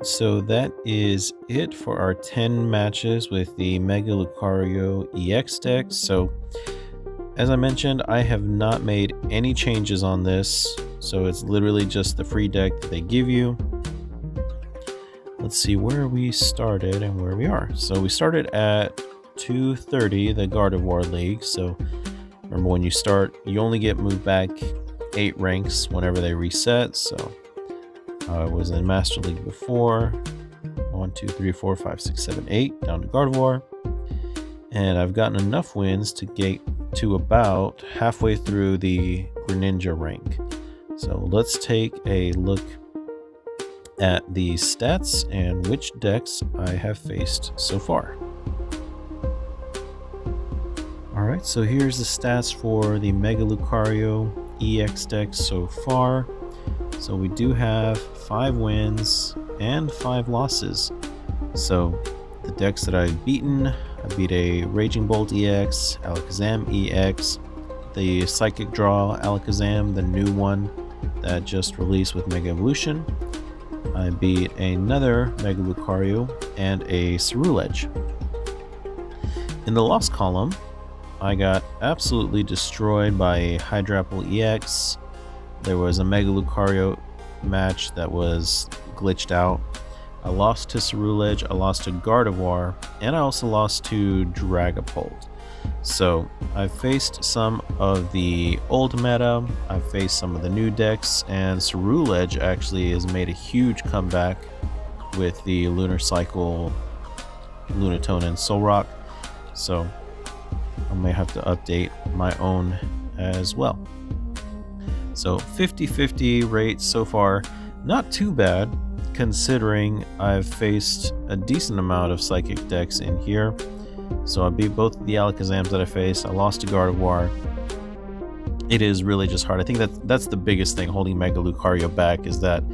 Alright, so that is it for our 10 matches with the Mega Lucario EX deck. So, as I mentioned, I have not made any changes on this, so it's literally just the free deck that they give you. Let's see where we started and where we are. So we started at 230, the Gardevoir League. So remember, when you start, you only get moved back 8 ranks whenever they reset. So I was in Master League before. 1, 2, 3, 4, 5, 6, 7, 8, down to Gardevoir. And I've gotten enough wins to get to about halfway through the Greninja rank. So let's take a look at the stats and which decks I have faced so far. Alright, so here's the stats for the Mega Lucario EX deck so far. So we do have 5 wins and 5 losses. So the decks that I've beaten, I beat a Raging Bolt EX, Alakazam EX, the Psychic Draw Alakazam, the new one that just released with Mega Evolution. I beat another Mega Lucario and a Ceruledge. In the loss column, I got absolutely destroyed by a Dragapult EX. There was a Mega Lucario match that was glitched out. I lost to Ceruledge, I lost to Gardevoir, and I also lost to Dragapult. So I've faced some of the old meta, I've faced some of the new decks, and Ceruledge actually has made a huge comeback with the Lunar Cycle, Lunatone, and Solrock. So I may have to update my own as well. So 50-50 rate so far, not too bad considering I've faced a decent amount of Psychic decks in here. So I beat both the Alakazams that I faced. I lost to Gardevoir. It is really just hard. I think that's the biggest thing holding Mega Lucario back, is that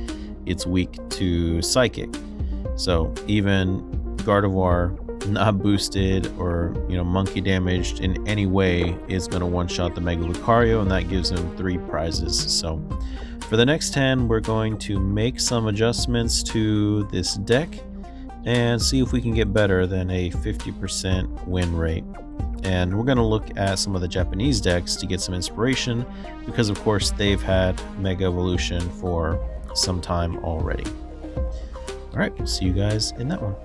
it's weak to Psychic. So even Gardevoir not boosted or monkey damaged in any way is going to one-shot the Mega Lucario, and that gives him 3 prizes. So for the next 10, we're going to make some adjustments to this deck and see if we can get better than a 50% win rate. And we're going to look at some of the Japanese decks to get some inspiration, because of course they've had Mega Evolution for some time already. Alright, we'll see you guys in that one.